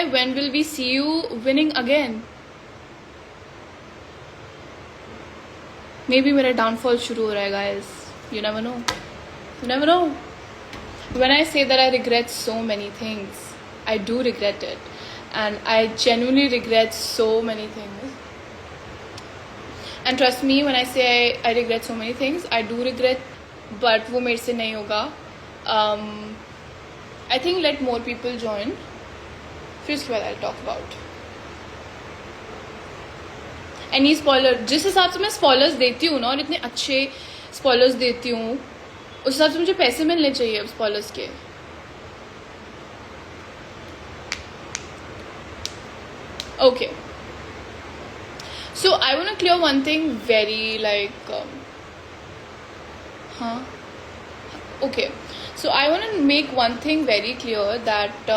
है, when will we see you winning again? Maybe मेरा downfall शुरू हो रहा है guys. You never know. You never know. When I say that I regret so many things, I do regret it. And I genuinely regret so many things. And trust me, when I say I regret so many things, I do regret, but वो मेरे से नहीं होगा. I think let more people join. फिर उसके बाद I'll talk about. Any spoiler, जिस हिसाब से मैं spoilers देती हूँ ना, और इतने अच्छे spoilers देती हूँ, उस हिसाब से मुझे पैसे मिलने चाहिए अब spoilers के. Okay. So I want to clear one thing very like, okay. So I want to make one thing very clear that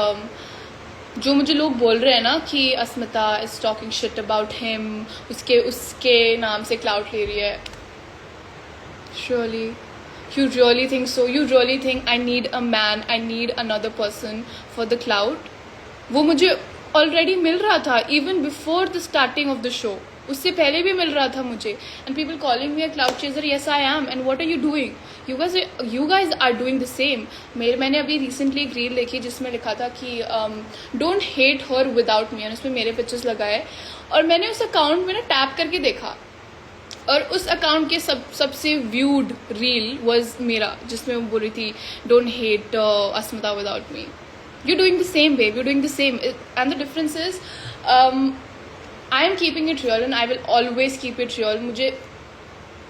जो मुझे लोग बोल रहे हैं ना कि Asmita is talking shit about him, उसके नाम से क्लाउड ले रही है. Surely, you really think so? You really think I need a man, I need another person for the clout? वो मुझे ऑलरेडी मिल रहा था even before the starting of the show. उससे पहले भी मिल रहा था मुझे. And people calling me a cloud chaser. Yes, I am. And what are you doing? You guys are doing the same. मैंने अभी recently एक reel देखी जिसमें लिखा था कि don't hate her without me. और उसमें मेरे pictures लगाए. और मैंने उस account में ना टैप करके देखा. और उस अकाउंट के सबसे व्यूड रील वॉज मेरा, जिसमें वो बोल रही थी don't hate Asmita without me. You doing the same babe, you doing the same. And the difference is I am keeping it real and I will always keep it real. मुझे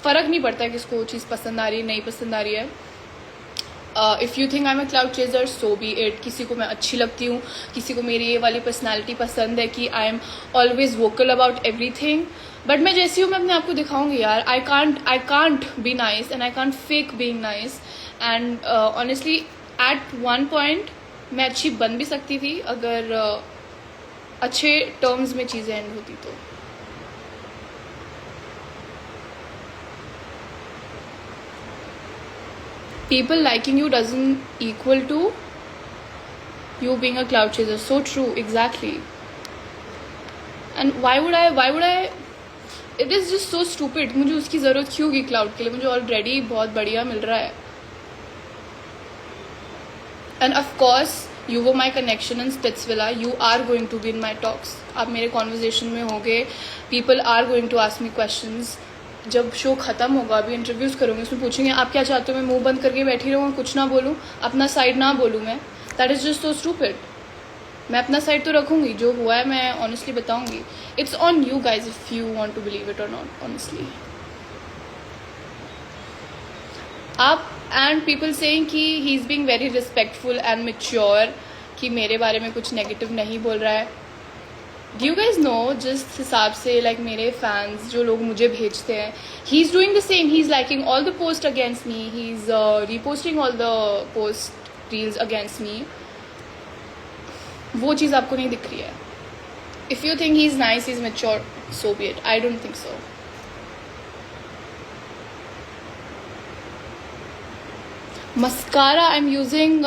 फ़र्क नहीं पड़ता किसको वो चीज़ पसंद आ रही है नहीं पसंद आ रही है. If you think I am a cloud chaser, so B it. किसी को मैं अच्छी लगती हूँ, किसी को मेरी ये वाली पर्सनैलिटी पसंद है कि I am always vocal about every thing. But मैं जैसी हूँ मैं अपने आप को दिखाऊंगी यार. I can't be nice and I can't fake being nice. And honestly eight one point मैं अच्छी बन भी सकती थी अगर अच्छे टर्म्स में चीज़ें एंड होती तो. People liking you doesn't equal to you being a cloud chaser. So true, exactly. And why would I? It is just so stupid. मुझे उसकी ज़रूरत क्यों होगी क्लाउड के लिए? मुझे ऑलरेडी बहुत बढ़िया मिल रहा है. And of course, you were my connection in Spitsvilla. You are going to be in my talks. आप मेरे conversation में होगे. People are going to ask me questions. जब शो ख़त्म होगा, अभी इंटरव्यूज़ करूँगी, उसमें पूछेंगे आप क्या चाहते हो मैं मुंह बंद करके बैठी रहूँ, कुछ ना बोलूँ, अपना साइड ना बोलूँ मैं. That is just so stupid. मैं अपना साइड तो रखूँगी, जो हुआ है मैं ऑनेस्टली बताऊँगी. It's on you guys if you want to believe it और नॉट. ऑनेस्टली आप एंड पीपल सेइंग कि he is being very respectful and mature, कि मेरे बारे में कुछ नेगेटिव नहीं बोल रहा है. Do you guys know, जिस हिसाब से लाइक मेरे फैंस जो लोग मुझे भेजते हैं, he is doing the same. He is liking all the post against me, he is reposting all the post reels against me. वो चीज़ आपको नहीं दिख रही है. If you think he is nice, he is mature, so B it. I don't think so. Mascara I am using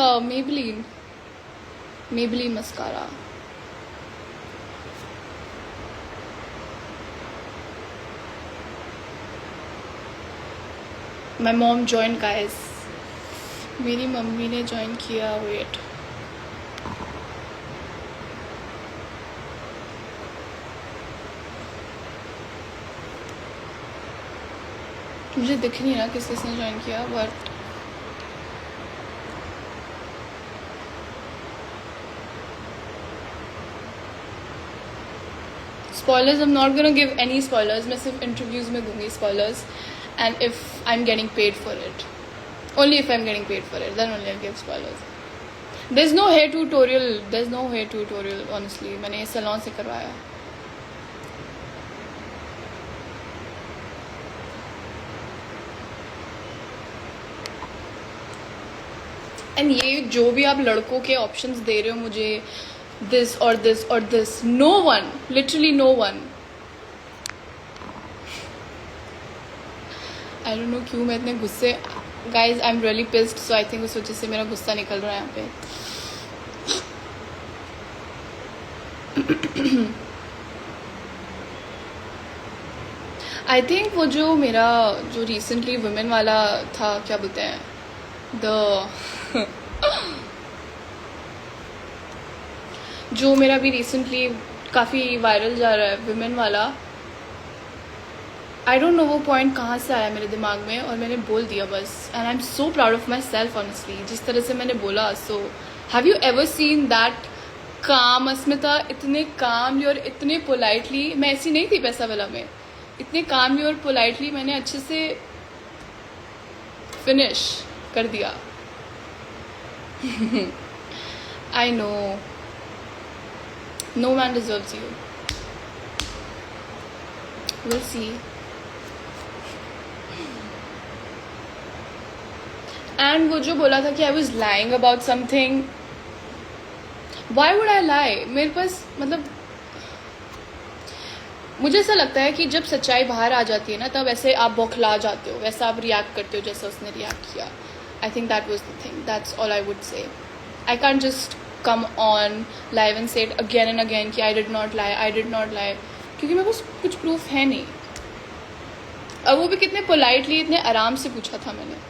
Maybelline mascara. My mom joined guys. मेरी mummy ने join किया. Wait, मुझे दिख नहीं रहा किस किसने ज्वाइन किया, but spoilers, I'm not gonna give any spoilers. मैं सिर्फ इंटरव्यूज में दूंगी spoilers. And if I'm getting paid for it, only if I'm getting paid for it, then only I'll give spoilers. There's no hair tutorial. Honestly, मैंने ये salon से करवाया. And ये जो भी आप लड़कों के options दे रहे हो मुझे, this or this or this, no one, literally no one. I don't know क्यों मैं इतने गुस्से. Guys, I'm really pissed, so I think उस वजह से मेरा गुस्सा निकल रहा है यहाँ पे. आई थिंक वो जो मेरा जो रिसेंटली वुमेन वाला था, क्या बोलते हैं, द जो मेरा भी रिसेंटली काफ़ी वायरल जा रहा है वुमेन वाला, आई डोंट नो वो पॉइंट कहाँ से आया मेरे दिमाग में और मैंने बोल दिया बस. And I am so proud of my self honestly, जिस तरह से मैंने बोला. So have you ever seen that काम अस्मिता, इतने कामली और इतने पोलाइटली. मैं ऐसी नहीं थी पैसा वाला में, इतने कामली और पोलाइटली मैंने अच्छे से फिनिश कर दिया. I know, no man deserves you. Will see. And वो जो बोला था कि I was lying about something, why would I lie? मेरे पास मतलब मुझे ऐसा लगता है कि जब सच्चाई बाहर आ जाती है ना, तब ऐसे आप बौखला जाते हो, वैसा आप रिएक्ट करते हो जैसा उसने रिएक्ट किया. I think that was the thing, that's all I would say. I can't just come on live and से इट अगेन एंड अगेन कि I did not lie, I did not lie, क्योंकि मेरे पास कुछ proof है नहीं. और वो भी कितने पोलाइटली, इतने आराम से पूछा था मैंने.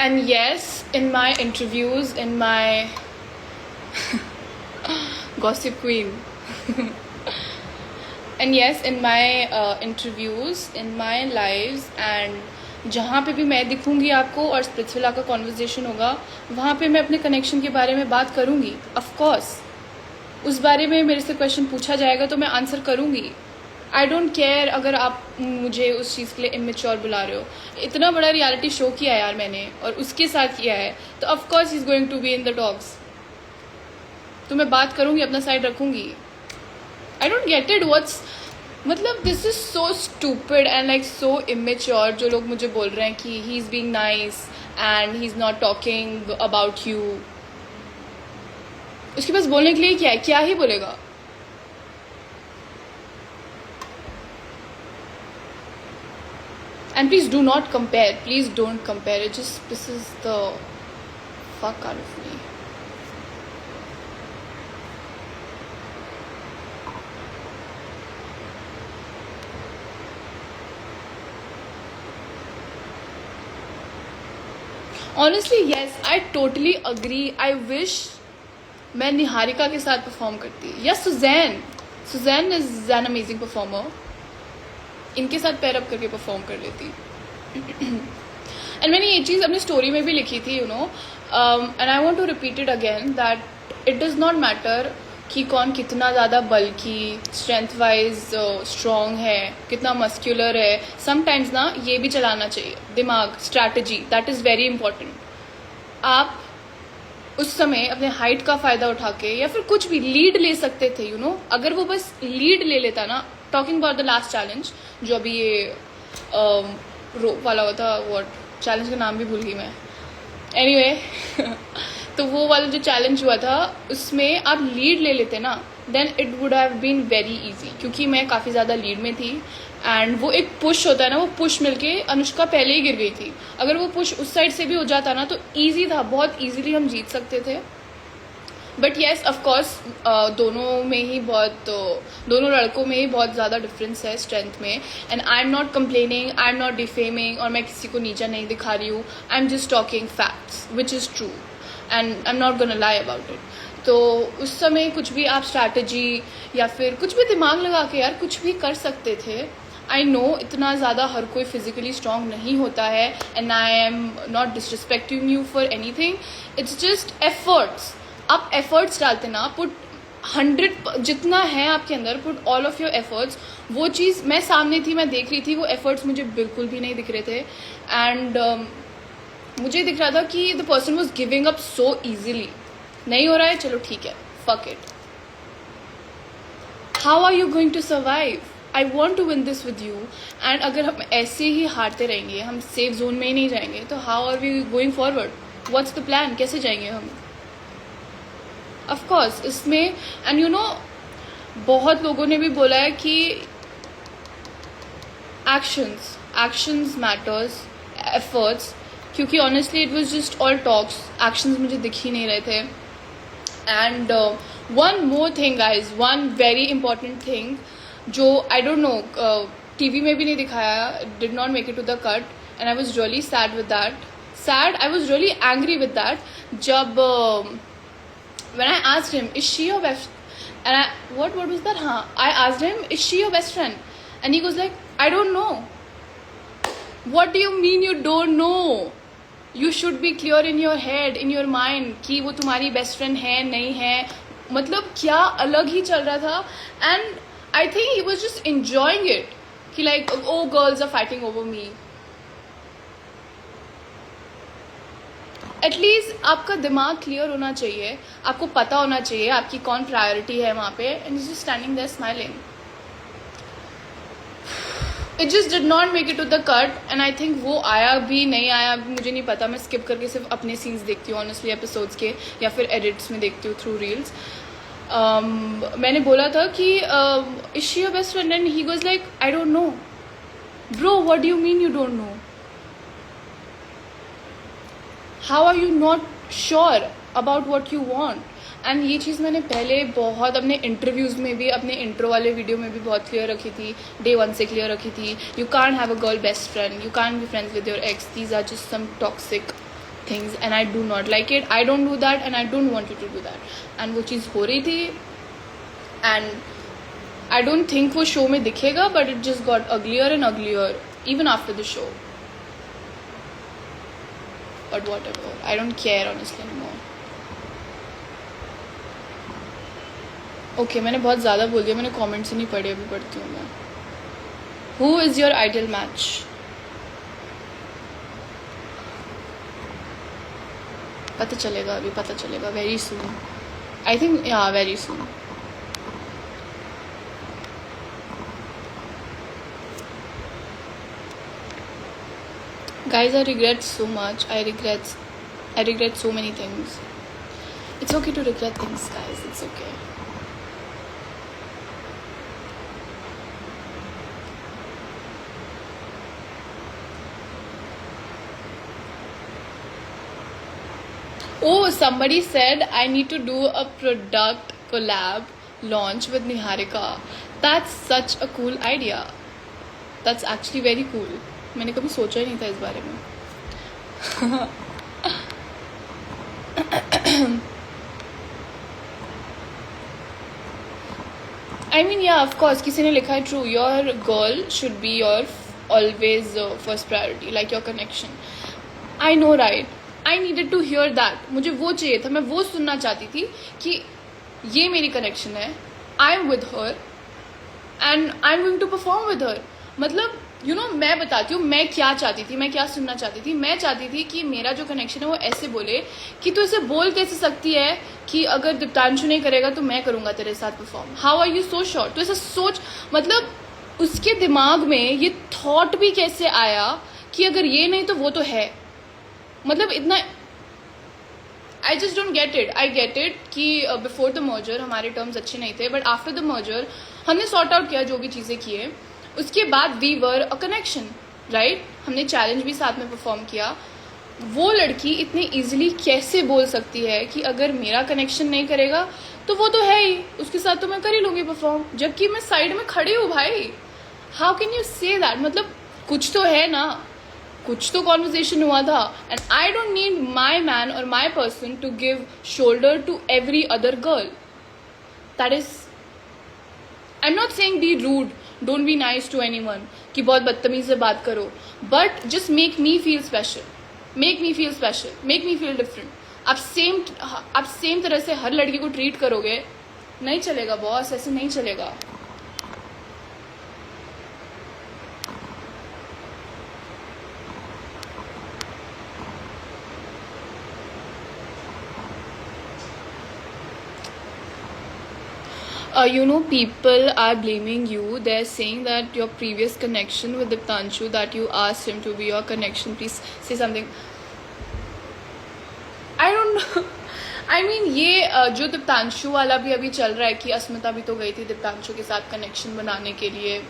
And yes, in my interviews, in my gossip queen, and yes, in my interviews, in my lives, and जहाँ पे भी मैं दिखूंगी आपको और स्प्रिट्सविला का कॉन्वर्जेशन होगा, वहाँ पे मैं अपने कनेक्शन के बारे में बात करूँगी. ऑफ कोर्स उस बारे में मेरे से क्वेश्चन पूछा जाएगा तो मैं आंसर करूँगी. आई डोंट केयर अगर आप मुझे उस चीज़ के लिए इमेच्योर बुला रहे हो. इतना बड़ा रियलिटी शो किया यार मैंने, और उसके साथ किया है, तो of course he is going to be in the talks. तो मैं बात करूँगी, अपना साइड रखूँगी. I don't get it. What's मतलब this is so stupid and like so immature. जो लोग मुझे बोल रहे हैं कि he is being nice and he is not talking about you, उसके पास बोलने के लिए क्या है? क्या ही बोलेगा? And please do not compare. Please don't compare. It just pisses the fuck out of me. Honestly, yes, I totally agree. I wish मैं निहारिका के साथ परफॉर्म करती, या Suzanne. Suzanne is an amazing performer. इनके साथ पैर अप करके perform कर लेती. एंड मैंने ये चीज़ अपनी स्टोरी में भी लिखी थी, you know, and I want to repeat it again that it does not matter कि कौन कितना ज़्यादा बल्कि स्ट्रेंथ वाइज स्ट्रॉन्ग है, कितना मस्क्यूलर है. समटाइम्स ना ये भी चलाना चाहिए दिमाग, strategy. That is very important. आप उस समय अपने हाइट का फ़ायदा उठा के या फिर कुछ भी लीड ले सकते थे, यू नो. अगर वो बस लीड ले लेता ना, talking about the last challenge जो अभी ये रोप वाला हुआ था, वो चैलेंज का नाम भी भूल गई मैं. एनीवे तो वो वाला जो चैलेंज हुआ था उसमें आप लीड ले लेते ना, then it would have been very easy, क्योंकि मैं काफ़ी ज़्यादा लीड में थी. एंड वो एक पुश होता है ना, वो पुश मिलके अनुष्का पहले ही गिर गई थी. अगर वो पुश उस साइड से भी हो जाता ना तो ईजी था, बहुत ईजीली हम जीत सकते थे. बट येस ऑफकोर्स दोनों में ही बहुत दोनों लड़कों में ही बहुत ज़्यादा डिफरेंस है स्ट्रेंथ में. And I am not complaining, I am not defaming, और मैं किसी को नीचा नहीं दिखा रही हूँ. I am just talking facts which is true and I am not gonna lie about it. तो उस समय कुछ भी आप स्ट्रैटेजी या फिर कुछ भी दिमाग लगा के यार कुछ भी कर सकते थे. आई नो इतना ज़्यादा हर कोई फिजिकली स्ट्रांग नहीं होता है, and I am not disrespecting you for any thing. It's just efforts. आप एफर्ट्स डालते ना, पुट 100 जितना है आपके अंदर, put all of your efforts. वो चीज़ मैं सामने थी, मैं देख रही थी, वो एफर्ट्स मुझे बिल्कुल भी नहीं दिख रहे थे. एंड मुझे दिख रहा था कि the person was giving up so easily. नहीं हो रहा है, चलो ठीक है, fuck it. How are you going to survive? I want to win this with you. And अगर हम ऐसे ही हारते रहेंगे, हम सेफ जोन में ही नहीं जाएंगे, तो how are we going forward? What's the plan? कैसे जाएंगे हम? ऑफ कोर्स इसमें, एंड यू नो, बहुत लोगों ने भी बोला है कि एक्शंस मैटर्स, एफर्ट्स. क्योंकि honestly it was just all talks, actions मुझे दिख ही नहीं रहे थे. And one more thing guys, one very important thing जो आई डोंट नो टीवी में भी नहीं दिखाया, did not make it to the cut, and I was really sad with that. Sad, I was really angry with that. जब when I asked him, is she your best, and what was that? I asked him, is she your best friend? And he goes like, I don't know. What do you mean you don't know? You should be clear in your head, in your mind कि वो तुम्हारी best friend है नहीं है. मतलब क्या अलग ही चल रहा था. And I think he was just enjoying it कि like, oh girls are fighting over me. At least आपका दिमाग क्लियर होना चाहिए, आपको पता होना चाहिए आपकी कौन प्रायोरिटी है वहाँ पे. And is just standing there smiling. It just did not make it to the cut. And I think वो आया भी नहीं आया भी मुझे नहीं पता. मैं स्किप करके सिर्फ अपने सीन्स देखती हूँ ऑनेस्टली एपिसोड्स के, या फिर एडिट्स में देखती हूँ थ्रू रील्स. मैंने बोला था कि is she your best friend, and he goes like I don't know. Bro what do you mean you don't know? How are you not sure about what you want? And ये चीज़ मैंने पहले बहुत अपने interviews में भी, अपने intro वाले video में भी बहुत क्लियर रखी थी, डे 1 से क्लियर रखी थी. You can't have a girl best friend, you can't be friends with your ex. These are just some toxic things and I do not like it. I don't do that and I don't want you to do that. And वो चीज़ हो रही थी and I don't think वो show में दिखेगा, but it just got uglier and uglier even after the show. But whatever, I don't care honestly anymore. Okay, मैंने बहुत ज़्यादा बोल दिया, मैंने कमेंट्स ही नहीं पढ़े, अभी पढ़ती हूँ मैं. Who is your ideal match? पता चलेगा, अभी पता चलेगा very soon. I think yeah, very soon. Guys, I regret so much. I regret so many things. It's okay to regret things, guys. It's okay. Oh, somebody said I need to do a product collab launch with Niharika. That's such a cool idea. That's actually very cool. मैंने कभी सोचा ही नहीं था इस बारे में. I mean, yeah, of course. किसी ने लिखा है true. Your girl should be your always first priority, like your connection. I know, right? I needed to hear that. मुझे वो चाहिए था, मैं वो सुनना चाहती थी कि ये मेरी connection है. I am with her and I am going to perform with her. मतलब यू नो, मैं बताती हूँ मैं क्या चाहती थी, मैं क्या सुनना चाहती थी. मैं चाहती थी कि मेरा जो कनेक्शन है वो ऐसे बोले कि तू इसे बोल कैसे सकती है कि अगर दीप्तांशु नहीं करेगा तो मैं करूँगा तेरे साथ perform. How are you so sure? तो ऐसा सोच, मतलब उसके दिमाग में ये थॉट भी कैसे आया कि अगर ये नहीं तो वो तो है. मतलब इतना I just don't get it. I get it कि बिफोर द मर्जर हमारे टर्म्स अच्छे नहीं थे, बट आफ्टर द मर्जर हमने सॉर्ट आउट किया जो भी चीज़ें किए. उसके बाद we were a connection, right? हमने चैलेंज भी साथ में परफॉर्म किया. वो लड़की इतनी ईजिली कैसे बोल सकती है कि अगर मेरा कनेक्शन नहीं करेगा तो वो तो है ही, उसके साथ तो मैं कर ही लूँगी परफॉर्म, जबकि मैं साइड में खड़ी हूँ भाई. How can you say that? मतलब कुछ तो है ना, कुछ तो कॉन्वर्जेशन हुआ था. And I don't need my man और my person to give shoulder to every other girl. That is, I am not saying be rude, don't be nice to anyone कि बहुत बदतमीज से बात करो, but just make me feel special, make me feel special, make me feel different. आप same तरह से हर लड़की को ट्रीट करोगे, नहीं चलेगा बॉस, ऐसे नहीं चलेगा. You know, people are blaming you. They're saying that your previous connection with Diptanshu, that you asked him to be your connection. Please say something. I don't know. I mean, ये जो दीप्तांशु वाला भी अभी चल रहा है कि अस्मिता भी तो गई थी दीप्तांशु के साथ कनेक्शन बनाने के लिए.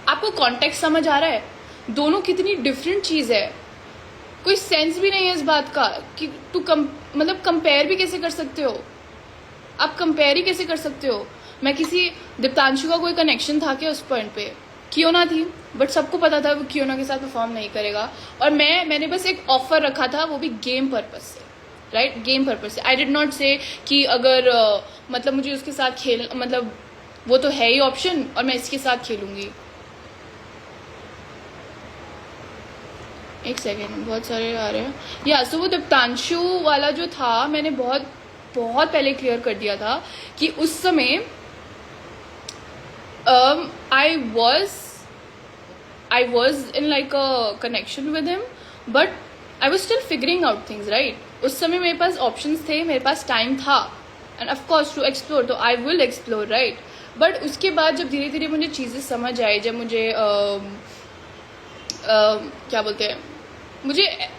आपको कॉन्टेक्स्ट समझ आ रहा है? दोनों कितनी डिफरेंट चीज़ है. कोई सेंस भी नहीं है इस बात का कि तू मतलब कंपेयर भी कैसे कर सकते हो आप? कंपेयर ही कैसे कर सकते हो? मैं किसी दीप्तांशु का कोई कनेक्शन था क्या उस पॉइंट पे? कियोना थी, बट सबको पता था वो कियोना के साथ परफॉर्म नहीं करेगा, और मैंने बस एक ऑफर रखा था, वो भी गेम पर्पज से, राइट? गेम पर्पज से। आई डिड नॉट से कि अगर मतलब मुझे उसके साथ खेल, मतलब वो तो है ही ऑप्शन और मैं इसके साथ खेलूंगी। एक सेकेंड, बहुत सारे आ रहे हैं। या सो वो दीप्तांशु वाला जो था, मैंने बहुत बहुत पहले क्लियर कर दिया था कि उस समय I was in like a connection with him, but I was still figuring out things, right? उस समय मेरे पास ऑप्शंस थे, मेरे पास टाइम था, एंड ऑफकोर्स टू एक्सप्लोर, तो I will explore, right? But उसके बाद जब धीरे धीरे मुझे चीज़ें समझ आई, जब मुझे क्या बोलते हैं, मुझे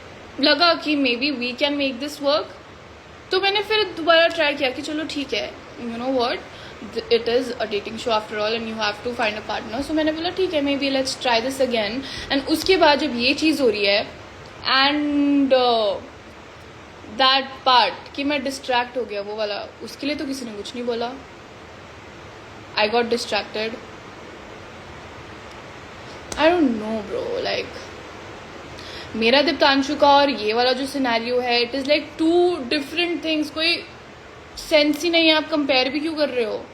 लगा कि maybe we can make this work, तो मैंने फिर दोबारा ट्राई किया कि चलो ठीक है, you know what, it is a dating show after all and you have to find a partner. So मैंने बोला ठीक है, maybe let's try this again. And उसके बाद जब ये चीज़ हो रही है, एंड दैट पार्ट कि मैं डिस्ट्रैक्ट हो गया, वो वाला, उसके लिए तो किसी ने कुछ नहीं बोला। I got distracted. I don't know bro, like मेरा दीप्तांशु का और ये वाला जो सिनेरियो है, it is like two different things. कोई सेंस ही नहीं है, आप कंपेयर भी क्यों कर रहे हो?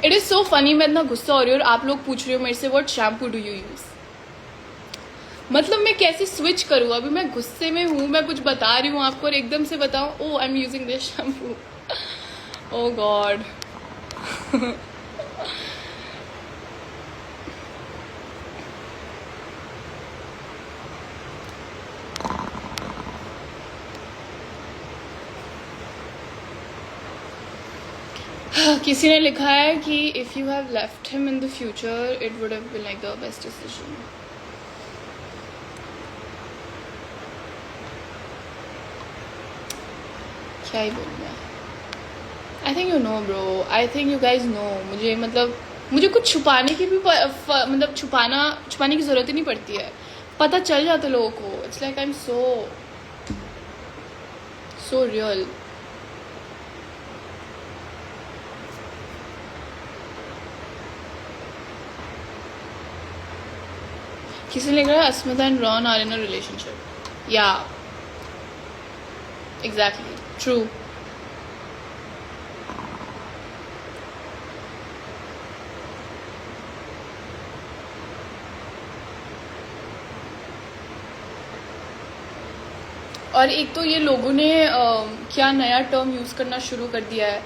इट इज़ सो फनी, मैं इतना गुस्सा हो रही हूँ और आप लोग पूछ रहे हो मेरे से what shampoo do you use. मतलब मैं कैसे स्विच करूँ? अभी मैं गुस्से में हूँ, मैं कुछ बता रही हूँ आपको और एकदम से बताऊँ oh I am using this shampoo. Oh god. किसी ने लिखा है कि if you have left him in the future it would have been like the best decision. क्या ही बोलूँ मैं? I think you know bro, I think you guys know. मुझे मतलब मुझे कुछ छुपाने की भी मतलब छुपाने की ज़रूरत ही नहीं पड़ती है, पता चल जाता लोगों को। It's like I am so real. किसी ने लिख रहा है Asmita and Ron are in a relationship. Yeah exactly true. और एक तो ये लोगों ने क्या नया टर्म यूज़ करना शुरू कर दिया है,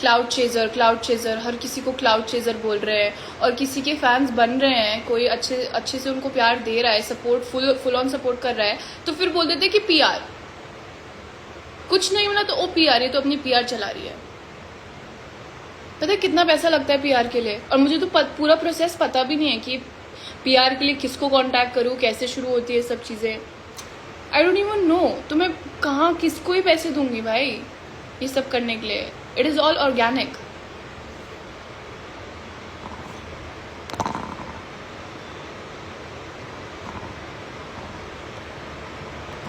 क्लाउड चेज़र। हर किसी को क्लाउड चेज़र बोल रहे हैं, और किसी के फैंस बन रहे हैं, कोई अच्छे से उनको प्यार दे रहा है, सपोर्ट फुल ऑन सपोर्ट कर रहा है, तो फिर बोल देते कि पीआर। कुछ नहीं मिला तो ओ पीआर, ये तो अपनी पीआर चला रही है। पता है कितना पैसा लगता है पीआर के लिए? और मुझे तो पूरा प्रोसेस पता भी नहीं है कि पीआर के लिए किसको कांटेक्ट करूँ, कैसे शुरू होती है सब चीज़ें। I don't even know. तो मैं कहाँ किसको ही पैसे दूंगी भाई ये सब करने के लिए? It is all organic.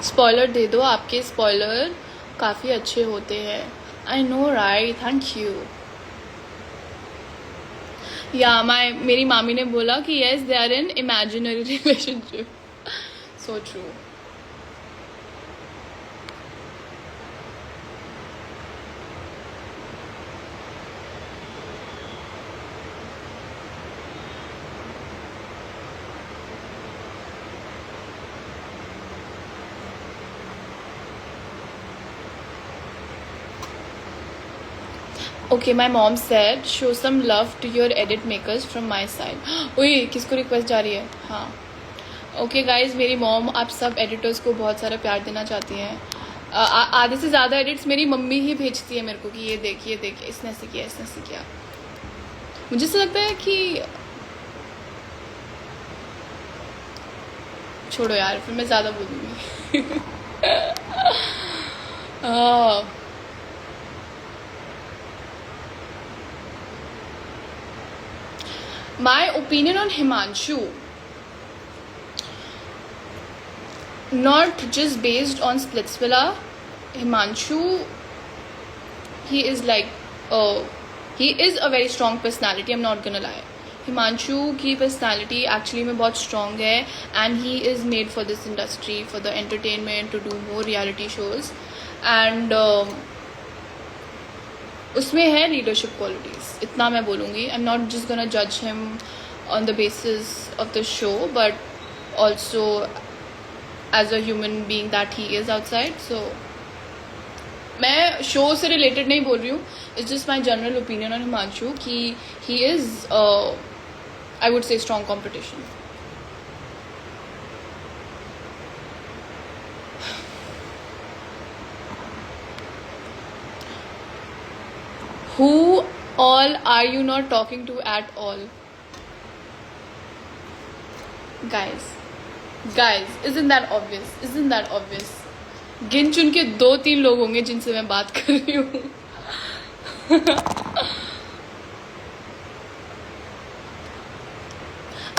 Spoiler दे दो, आपके स्पॉइलर काफ़ी अच्छे होते हैं। I know right, thank you. Yeah मेरी मामी ने बोला कि yes they are in imaginary relationship. So true. Okay, my mom said show some love to your edit makers from my side. ओए किसको रिक्वेस्ट जा रही है? हाँ ओके गाइज, मेरी मॉम आप सब एडिटर्स को बहुत सारा प्यार देना चाहती हैं। आधे से ज़्यादा एडिट्स मेरी मम्मी ही भेजती है मेरे को कि ये देख इसने ऐसे किया। मुझे ऐसा लगता है कि छोड़ो यार, फिर मैं ज़्यादा बोलूँगी। My opinion on Himanshu. not just based on Splitsvilla. Himanshu, he is like he is a very strong personality, I'm not gonna lie. Himanshu की पर्सनालिटी एक्चुअली में बहुत स्ट्रॉन्ग है and he is made for this industry, for the entertainment, to do more reality shows and उसमें है leadership qualities, इतना मैं बोलूँगी. I am not just gonna जज him on the basis of the show but also as a human being that he is outside. So मैं show से related नहीं बोल रही हूँ, it's just my general opinion on Himanshu कि he is I would say strong competition. Who all are you not talking to at all? Guys, isn't that obvious? गिन चुन के 2-3 लोग होंगे जिनसे मैं बात कर रही हूँ.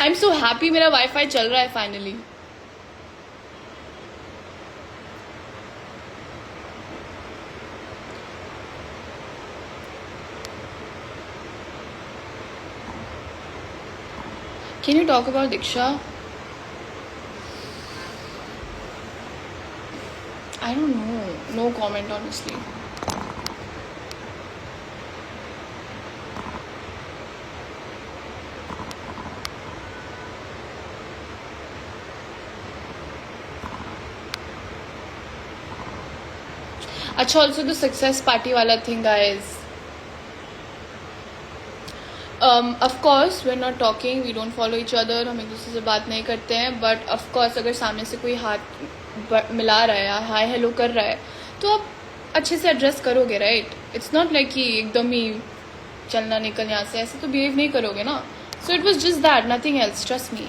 आई एम सो हैप्पी, मेरा वाईफाई चल रहा है finally. Can you talk about Diksha? I don't know. No comment, honestly. अच्छा, also the success party वाला thing, guys. Of course we're not talking, we don't follow each other, हम एक दूसरे से बात नहीं करते हैं, but of course अगर सामने से कोई हाथ मिला रहा है या हाय हेलो कर रहा है तो आप अच्छे से एड्रेस करोगे, राइट? इट्स नॉट लाइक कि एकदम ही चलना निकल यहाँ से, ऐसे तो बिहेव नहीं करोगे ना. So it was just that, nothing else, trust me.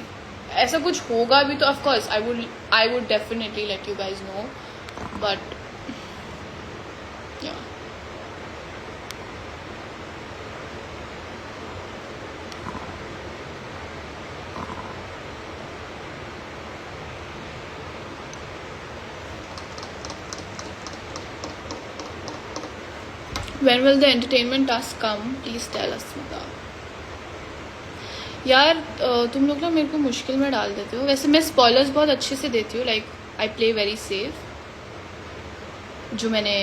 ऐसा कुछ होगा भी तो of course I would definitely let you guys know, but या When will the entertainment task come? Please tell us. यार तुम लोग ना मेरे को मुश्किल में डाल देते हो. वैसे मैं स्पॉयलर्स बहुत अच्छे से देती हूँ, like I play very safe, जो मैंने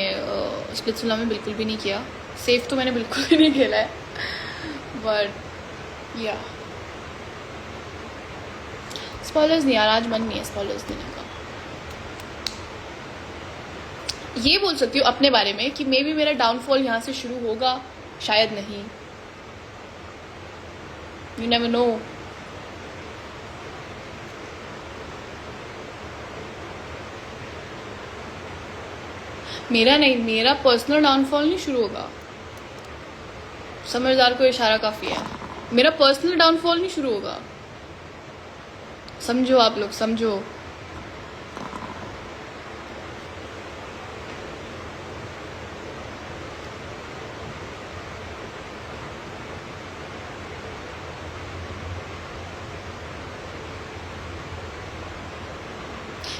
स्प्लिट्सविला में बिल्कुल भी नहीं किया. सेफ तो मैंने बिल्कुल भी नहीं खेला है, बट या स्पॉयलर्स नहीं यार, आज मन नहीं है स्पॉयलर्स देने का. ये बोल सकती हूँ अपने बारे में कि मे बी मेरा डाउनफॉल यहाँ से शुरू होगा, शायद नहीं. You never know. मेरा पर्सनल डाउनफॉल नहीं शुरू होगा. समझदार को इशारा काफी है. मेरा पर्सनल डाउनफॉल नहीं शुरू होगा. समझो आप लोग, समझो.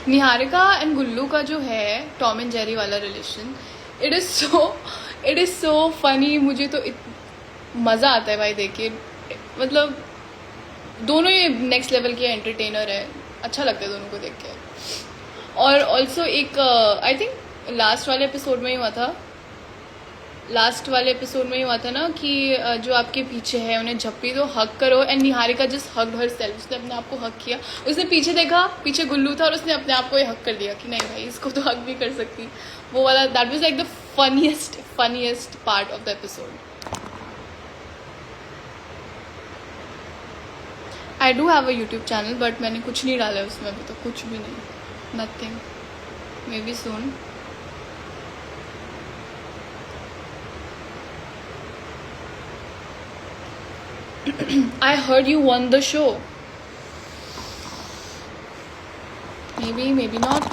निहारिका एंड गुल्लू का जो है टॉम एंड जेरी वाला relation, it is so funny. मुझे तो मज़ा आता है भाई देख के. मतलब दोनों ही नेक्स्ट लेवल के एंटरटेनर है, अच्छा लगता है दोनों को देख के. और ऑल्सो एक आई थिंक लास्ट वाले एपिसोड में ही हुआ था ना कि जो आपके पीछे है उन्हें झप्पी दो, हक करो. And Niharika just hugged her self, उसने अपने आप को हक किया. उसने पीछे देखा, पीछे गुल्लू था और उसने अपने आप को ही हक कर दिया कि नहीं भाई इसको तो हक भी कर सकती. वो वाला that was like the funniest part of the episode. I do have a YouTube channel but मैंने कुछ नहीं डाला है उसमें अभी तो, कुछ भी नहीं, nothing. May be soon. I heard you won the show. Maybe not.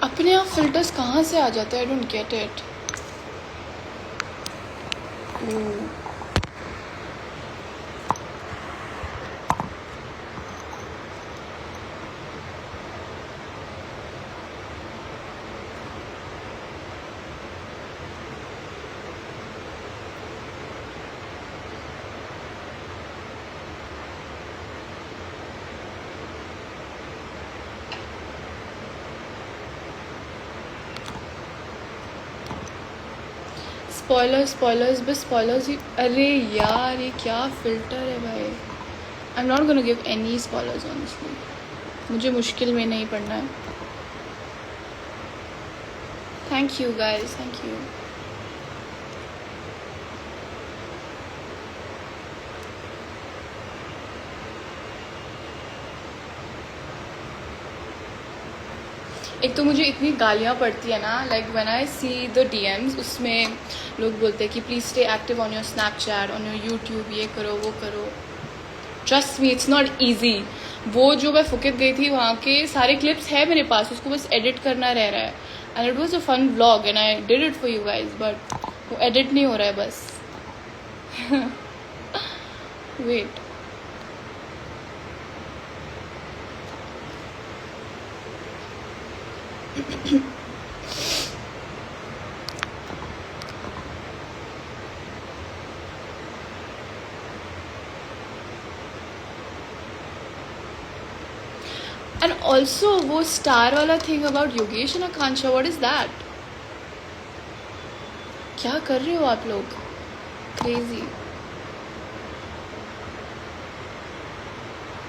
अपने आप फिल्टर्स कहाँ से आ जाते हैं? I don't get it. Spoilers बस स्पॉयलर्स ही. अरे यार ये क्या फिल्टर है भाई. आई am not gonna give any spoilers honestly. मुझे मुश्किल में नहीं पड़ना है. Thank you guys, thank you. एक तो मुझे इतनी गालियाँ पड़ती है ना, like when I see the DMs, उसमें लोग बोलते हैं कि please stay active on your Snapchat, on your YouTube, ये करो वो करो. Trust me it's not easy. वो जो मैं फुकित गई थी वहाँ के सारे क्लिप्स है मेरे पास, उसको बस एडिट करना रह रहा है. And it was a fun vlog and I did it for you guys, but वो एडिट नहीं हो रहा है बस. वेट. एंड ऑल्सो वो स्टार वाला thing about Yogesh and Akanksha, what is that? क्या कर रहे हो आप लोग? Crazy.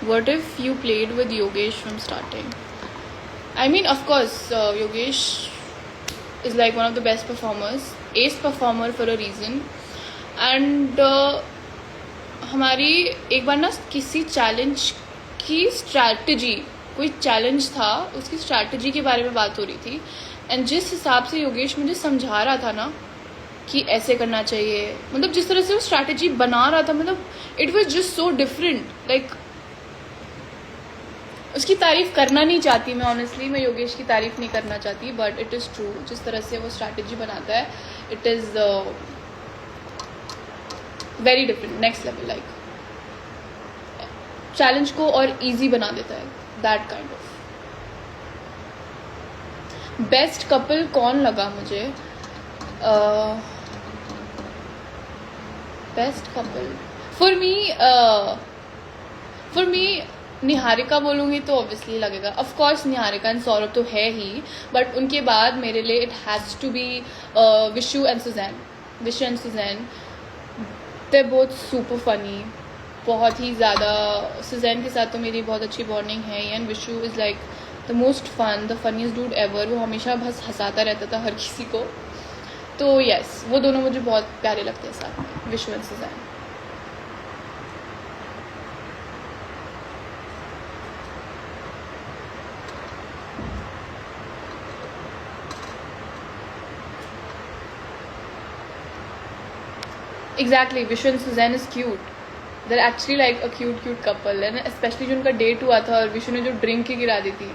What if you played with Yogesh from starting? I mean, of course, Yogesh is like one of the best performers, ace performer for a reason. And हमारी एक बार ना किसी चैलेंज की स्ट्रैटेजी, कोई चैलेंज था उसकी स्ट्रैटेजी के बारे में बात हो रही थी. एंड जिस हिसाब से योगेश मुझे समझा रहा था ना कि ऐसे करना चाहिए, मतलब जिस तरह से वो स्ट्रैटेजी बना रहा था, मतलब it was just so different. Like उसकी तारीफ करना नहीं चाहती मैं ऑनेस्टली, मैं योगेश की तारीफ नहीं करना चाहती, बट इट इज़ ट्रू. जिस तरह से वो स्ट्रैटेजी बनाता है, it is very different, next level. Like challenge को और इजी बना देता है, that kind of. Best couple कौन लगा मुझे? Best couple for me Niharika बोलूँगी तो ऑब्वियसली लगेगा, of course Niharika and Saurabh तो है ही, बट उनके बाद मेरे लिए it has to be Vishu and Suzanne. They both super funny, बहुत ही ज़्यादा. सुजैन के साथ तो मेरी बहुत अच्छी बॉन्डिंग है, and Vishu is like the most fun, the funniest dude ever. वो हमेशा बस हंसाता रहता था हर किसी को. तो यस, वो दोनों मुझे बहुत प्यारे लगते हैं साथ में, Vishu and Suzanne. Exactly, Vishu and Suzanne is cute. They're actually like a cute couple, and especially जो उनका डेट हुआ था और विशु ने जो ड्रिंक ही गिरा दी थी,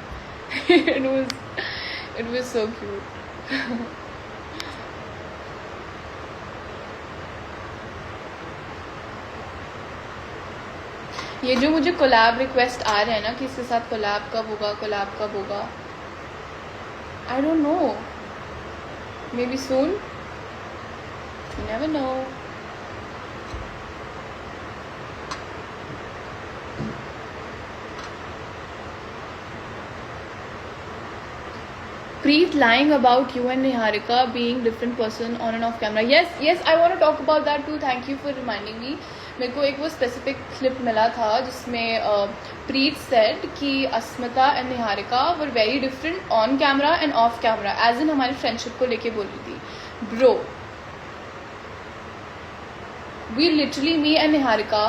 it was so cute. ये जो मुझे कोलैब रिक्वेस्ट आ रहे हैं ना कि इसके साथ कोलैब कब होगा, I don't know, maybe soon, you never know. Preet lying about you and Niharika being different person on and off camera. Yes, I want to talk about that too. Thank you for reminding me. मेरे को एक वो specific clip मिला था जिसमें Preet said कि Asmita and Niharika were very different on camera and off camera, as in हमारी friendship को लेके बोल रही थी. Bro, we literally, me and Niharika,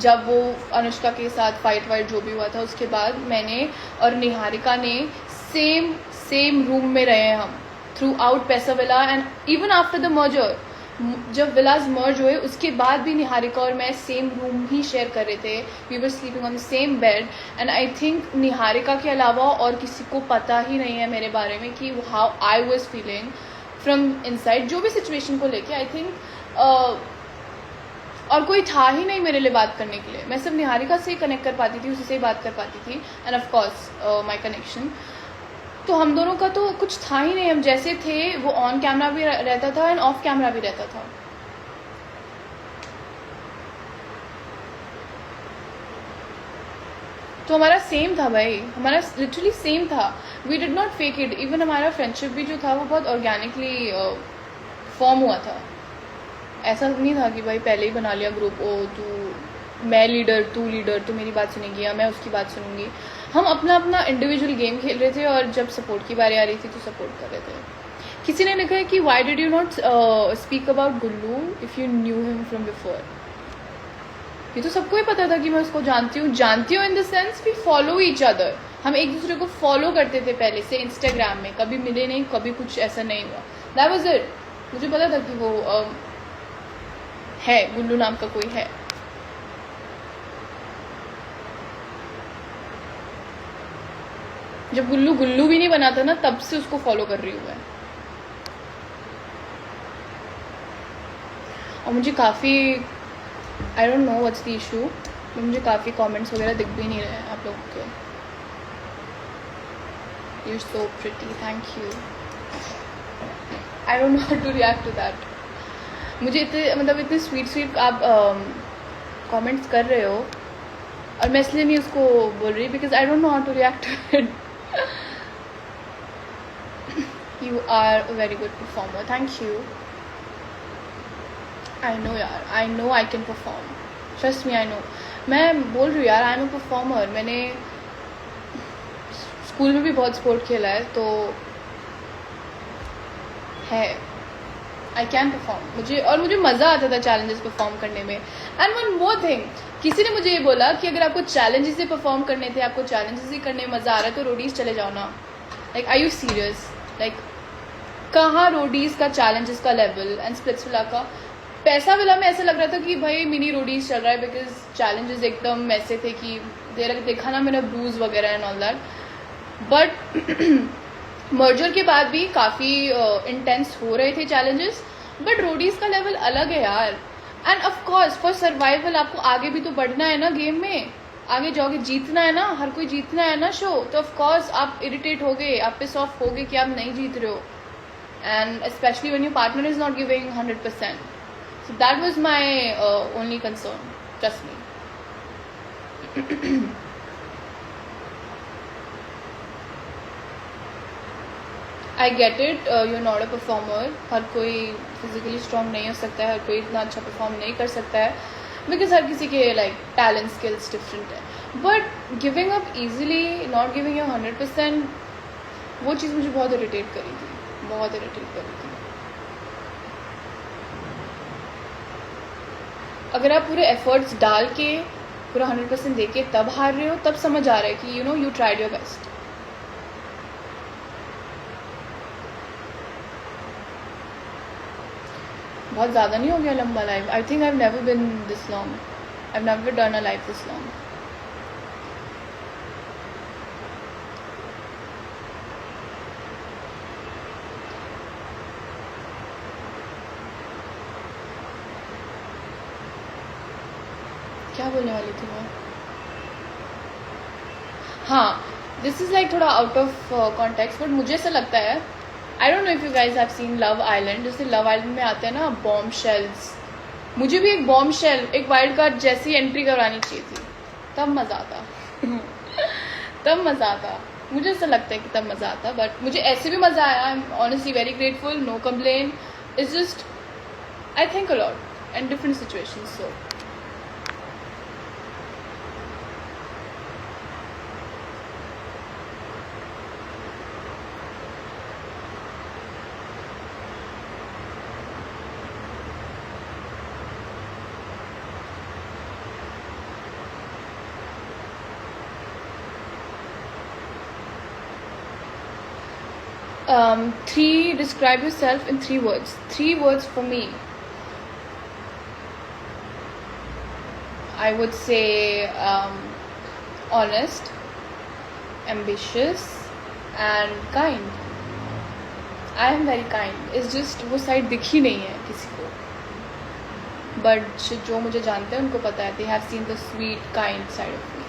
जब वो अनुष्का के साथ फाइट जो भी हुआ था, उसके बाद मैंने और निहारिका ने सेम रूम में रहे हम थ्रू आउट पैसा villa, and even after the merger, जब विलाज मर्ज हुए उसके बाद भी निहारिका और मैं सेम रूम ही शेयर कर रहे थे. We were sleeping on the same bed, and I think Niharika के अलावा और किसी को पता ही नहीं है मेरे बारे में कि how I was feeling from inside, जो भी सिचुएशन को लेके. आई थिंक और कोई था ही नहीं मेरे लिए बात करने के लिए. मैं सिर्फ निहारिका से ही कनेक्ट कर पाती थी, उसी से ही बात कर पाती थी, end of course my connection. तो हम दोनों का तो कुछ था ही नहीं. हम जैसे थे वो ऑन कैमरा भी रहता था एंड ऑफ कैमरा भी रहता था. तो हमारा सेम था भाई, हमारा लिटरली सेम था. We did not fake it. Even हमारा फ्रेंडशिप भी जो था वो बहुत ऑर्गेनिकली फॉर्म हुआ था। ऐसा नहीं था कि भाई पहले ही बना लिया ग्रुप, ओ तू मैं लीडर तू मेरी बात सुनेगी या मैं उसकी बात सुनूंगी। हम अपना अपना इंडिविजुअल गेम खेल रहे थे और जब सपोर्ट की बारी आ रही थी तो सपोर्ट कर रहे थे। किसी ने लिखा है कि why did you not speak about Gullu if you knew him from before. ये तो सबको ही पता था कि मैं उसको जानती हूँ in the sense we follow each other. हम एक दूसरे को फॉलो करते थे पहले से इंस्टाग्राम में, कभी मिले नहीं, कभी कुछ ऐसा नहीं हुआ। That was it. मुझे पता था कि वो है, गुल्लू नाम का कोई है। जब गुल्लू गुल्लू भी नहीं बना था ना, तब से उसको फॉलो कर रही हूँ मैं। और मुझे काफ़ी आई don't know what's the issue, मुझे काफ़ी कमेंट्स वगैरह दिख भी नहीं रहे हैं आप लोगों के। You so pretty, thank you. I don't know how to react to that. मुझे इतने स्वीट आप कमेंट्स कर रहे हो और मैं इसलिए नहीं उसको बोल रही because I don't know how to react to it. You are a very good performer, thank you. I know यार, I know I can perform, trust me, I know. मैं बोल रही हूँ यार, आई एम अ परफॉर्मर। मैंने school में भी बहुत स्पोर्ट खेला है, तो है आई कैन परफॉर्म। मुझे मज़ा आता था चैलेंजेस परफॉर्म करने में। एंड वन मोर थिंग, किसी ने मुझे ये बोला कि अगर आपको चैलेंजेस ही परफॉर्म करने थे, आपको चैलेंजेस ही करने में मज़ा आ रहा है, तो रोडीज़ चले जाओ ना। Like I you serious? Like कहाँ रोडीज़ का चैलेंजेस का लेवल एंड स्प्लिट्सविला का। पैसा विला में ऐसा लग रहा था कि भाई मिनी रोडीज़ चल रहा है, बिकॉज चैलेंजेस एकदम ऐसे थे कि देखा ना मैंने ब्रूज वगैरह and all that. But merger के बाद भी काफ़ी इंटेंस हो रहे थे चैलेंजेस, बट रोडीज़ का लेवल अलग है यार। End of course for survival आपको आगे भी तो बढ़ना है ना, गेम में आगे जाओगे, जीतना है ना, हर कोई जीतना है ना शो। तो ऑफ कोर्स आप इरिटेट हो गए, आप पिस ऑफ हो गए कि आप नहीं जीत रहे हो, and specially when your partner is not giving 100%। So that was my only concern, trust me. I get it, you not a performer. हर कोई फिजिकली स्ट्रांग नहीं हो सकता है, हर कोई इतना अच्छा परफॉर्म नहीं कर सकता है, बिकॉज हर किसी के लाइक टैलेंट स्किल्स डिफरेंट है। But giving up easily, not giving you 100%, वो चीज़ मुझे बहुत इरिटेट करी थी, बहुत इरिटेट करी थी। अगर आप पूरे एफर्ट्स डाल के पूरा 100% दे के तब हार रहे हो, तब समझ आ रहा है कि you know you tried your best. बहुत ज़्यादा नहीं हो गया लंबा live? I think I have never been this long, I have never done a live this long. क्या बोलने वाली थी मैं? हाँ, दिस इज़ लाइक थोड़ा आउट ऑफ कॉन्टेक्स्ट, बट मुझे ऐसा लगता है, I don't know if you guys have seen love island. जैसे लव आइलैंड में आते हैं ना बॉम्ब शेल्स, मुझे भी एक बॉम्ब शेल, एक वाइल्ड कार्ड जैसी एंट्री करवानी चाहिए थी, तब मज़ा आता। तब मज़ा आता, मुझे ऐसा लगता है कि तब मज़ा आता। बट मुझे ऐसे भी मज़ा आया, I am honestly very grateful, no complain. It's just I think a lot in different situations. So describe yourself in 3 words. 3 words for me. I would say honest, ambitious and kind. I am very kind. It's just वो side दिख ही नहीं है किसी को, but जो मुझे जानते हैं उनको पता है, they have seen the sweet kind side of me.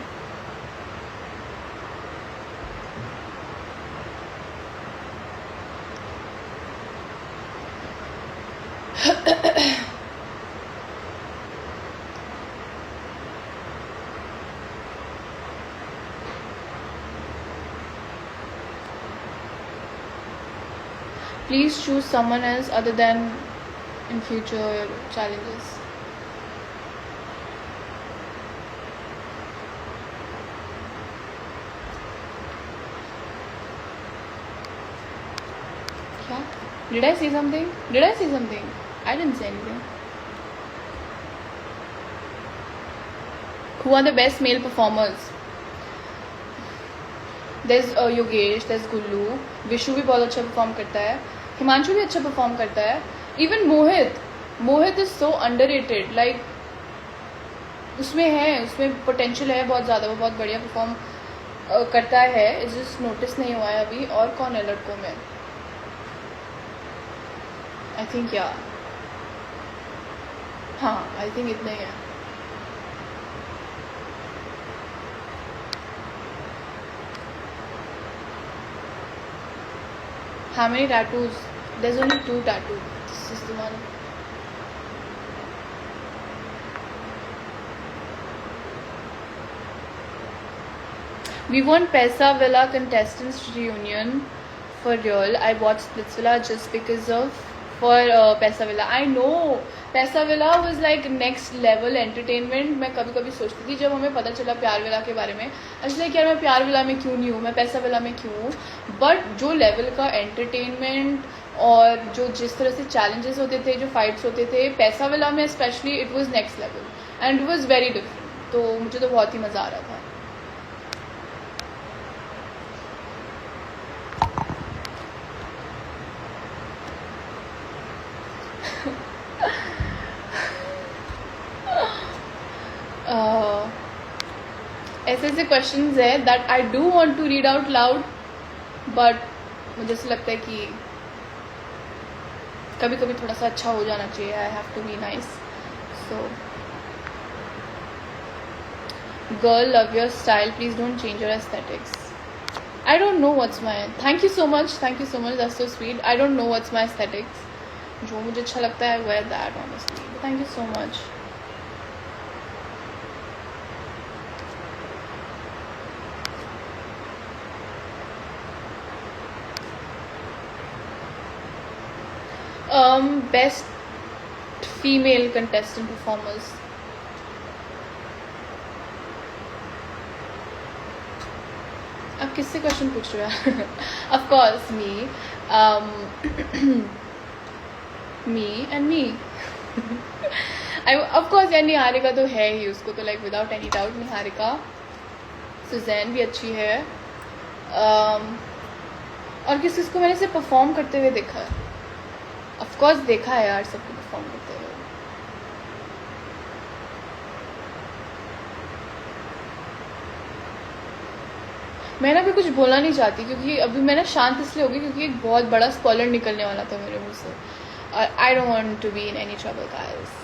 Please choose someone else other than in future challenges? क्या? Did I say something? Did I say something? I didn't say anything. Who are the best male performers? There's Yogesh, there's Gullu, Vishu भी बहुत अच्छा perform करता है, हिमांशु भी अच्छा perform करता है, even Mohit is so underrated. Like उसमें पोटेंशियल है बहुत ज़्यादा, वो बहुत बढ़िया परफॉर्म करता है. जस्ट नोटिस नहीं हुआ है अभी. और कौन है लड़कों में? आई थिंक हाँ, आई थिंक इतना ही है. How many tattoos? There's only 2 tattoos. This is the one. We want Paisa Villa contestants reunion for real. I watched Splitsvilla just because of Paisa Villa. I know Paisa Villa was like next level entertainment. मैं कभी कभी सोचती थी जब हमें पता चला प्यार विला के बारे में, इसलिए यार मैं प्यार विला में क्यों नहीं हूँ, मैं पैसा विला में क्यों हूँ. बट जो लेवल का एंटरटेनमेंट और जो जिस तरह से चैलेंजेस होते थे, जो फाइट्स होते थे पैसा विला में specially, it was next level and it was very different. तो मुझे तो बहुत ही मज़ा आ रहा था. ऐसे क्वेश्चंस है that I do want to read out loud, but मुझे ऐसा लगता है कि कभी कभी थोड़ा सा अच्छा हो जाना चाहिए. I have to be nice. So girl, love your style, please don't change your aesthetics. I don't know what's my. Thank you so much, that's so sweet. I don't know what's my aesthetics. जो मुझे अच्छा लगता है wear that honestly. Thank you so much. Best female contestant performers. आप किससे question पूछ रहे हो? Of course me. Me and me. Of course यार निहारिका तो है ही, उसको तो like without any doubt Niharika. Suzanne भी अच्छी है. और किसको मैंने से परफॉर्म करते हुए देखा है? ऑफ कोर्स देखा है यार सबको परफॉर्म करते हुए. मैं ना भी कुछ बोलना नहीं चाहती क्योंकि अभी मैं ना शांत इसलिए होगी क्योंकि एक बहुत बड़ा स्पॉइलर निकलने वाला था मेरे मुंह से. I don't want to be in any trouble guys.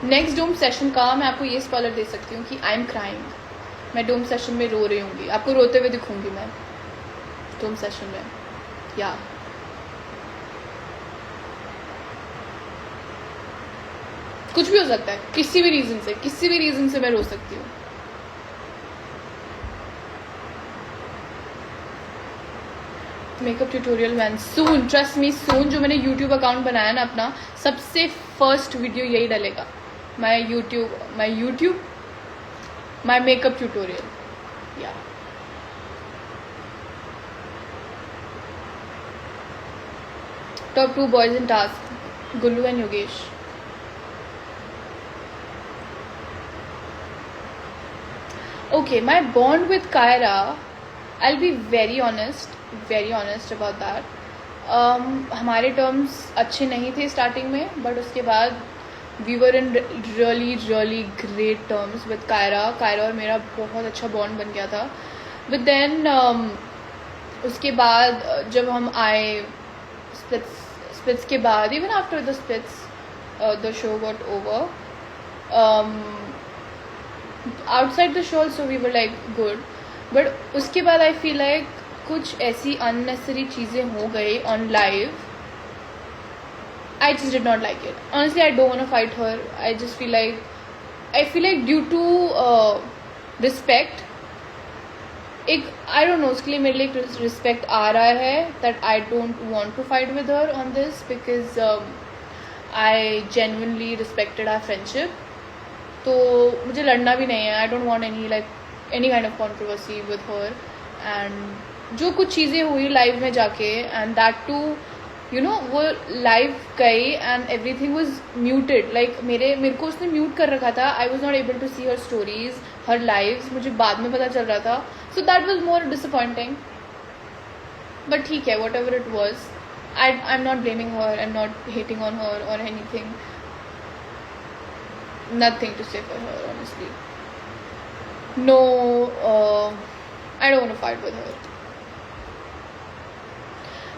Next dome session का मैं आपको ये स्पॉइलर दे सकती हूँ कि आई एम क्राइंग. मैं डोम सेशन में रो रही हूँगी, आपको रोते हुए दिखूंगी मैं डोम सेशन में. या कुछ भी हो सकता है, किसी भी रीजन से मैं रो सकती हूँ. मेकअप ट्यूटोरियल मैन सून, ट्रस्ट मी सून. जो मैंने यूट्यूब अकाउंट बनाया ना अपना, सबसे फर्स्ट वीडियो यही डलेगा. My makeup tutorial. या top 2 boys in task, Gullu and Yogesh. Okay, my bond with Kaira, I'll be very honest about that. हमारे टर्म्स अच्छे नहीं थे स्टार्टिंग में, बट उसके बाद we were in really great terms with Kaira और मेरा बहुत अच्छा बॉन्ड बन गया था. बट देन उसके बाद जब हम आए स्प्लिट्स के बाद, even after the splits the show got over. Outside the show also we were like good, but उसके बाद आई फील लाइक कुछ ऐसी अननेसेसरी चीज़ें हो गई on live. I just did not like it. Honestly, I don't want to fight her. I feel like due to respect एक आई don't no उसके लिए मेरे लिए एक रिस्पेक्ट आ रहा है that I don't want to fight with her on this because I genuinely respected our friendship. तो मुझे लड़ना भी नहीं है. I don't want any kind of controversy with her. And जो कुछ चीज़ें हुई लाइव में जाके and that too you know वो लाइव गई and everything was muted. Like मेरे को उसने म्यूट कर रखा था. I was not able to see her stories her lives. मुझे बाद में पता चल रहा था. So that was more disappointing. But ठीक है, what ever it was. I am not blaming her. I am not hating on her और anything. Nothing to say for her, honestly. No, I don't want to fight with her.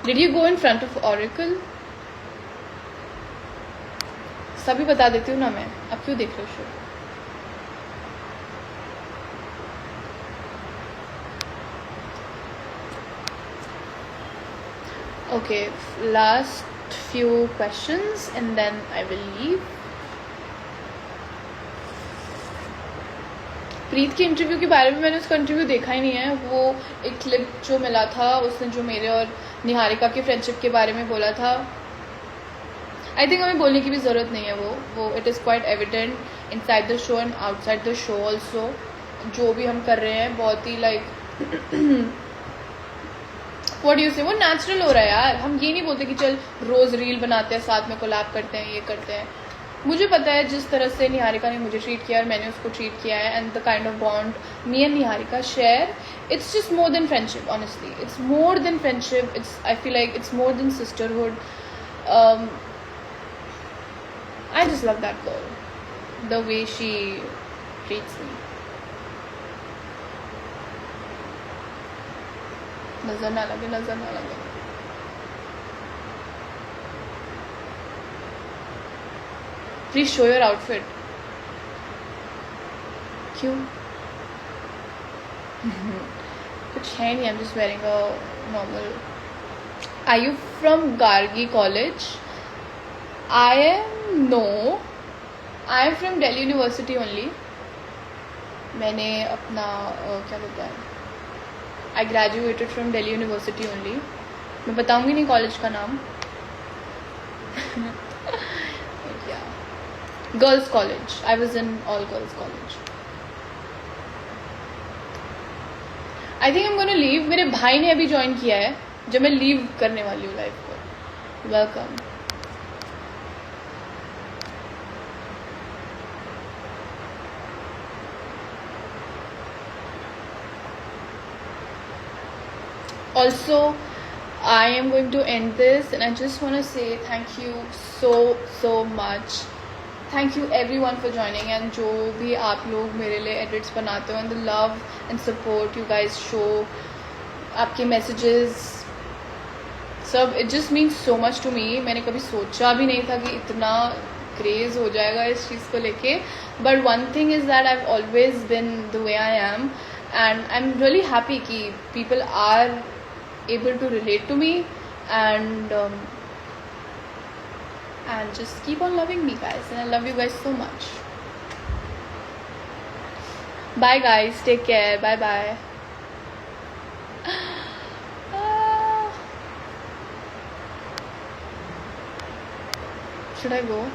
Did you go in front of Oracle? सभी बता देती हूँ ना मैं. अब क्यों देख रहे हो show? Okay, last few questions and then I will leave. प्रीत के इंटरव्यू के बारे में मैंने उसका इंटरव्यू देखा ही नहीं है. वो एक क्लिप जो मिला था उसने जो मेरे और निहारिका के फ्रेंडशिप के बारे में बोला था. आई थिंक हमें बोलने की भी ज़रूरत नहीं है. वो it is quite evident inside the show and outside the show also. जो भी हम कर रहे हैं बहुत ही लाइक व्हाट यू से वो नेचुरल हो रहा है यार. हम ये नहीं बोलते कि चल रोज़ रील बनाते हैं साथ में कोलैब करते हैं ये करते हैं. मुझे पता है जिस तरह से निहारिका ने मुझे ट्रीट किया और मैंने उसको ट्रीट किया है and the kind of bond me and Niharika share. It's just more than friendship. Honestly it's more than friendship. It's I feel like it's more than sisterhood. I just love that girl the way she treats me. नजर ना लगे, नजर ना लगे. Please show your outfit. क्यों? कुछ है नहीं. I'm just wearing a normal. Are you from Gargi College? I am no. I am from Delhi University only. मैंने अपना क्या बोलते हैं I graduated from Delhi University only. मैं बताऊंगी नहीं कॉलेज का नाम. Girls College. I was in all girls college. I think I'm going to leave. मेरे भाई ने अभी ज्वाइन किया है जब मैं लीव करने वाली हूँ लाइफ को. Welcome. Also, I am going to end this and I just want to say thank you so much. Thank you everyone for joining and जो भी आप लोग मेरे लिए एडिट्स बनाते हो and the love and support you guys show. आपके messages सब it just means so much to me. मैंने कभी सोचा भी नहीं था कि इतना क्रेज़ हो जाएगा इस चीज़ को लेके. But one thing is that I have always been the way I am and I am really happy कि people are able to relate to me and just keep on loving me guys, and I love you guys so much. Bye guys, take care, bye bye. Should I go?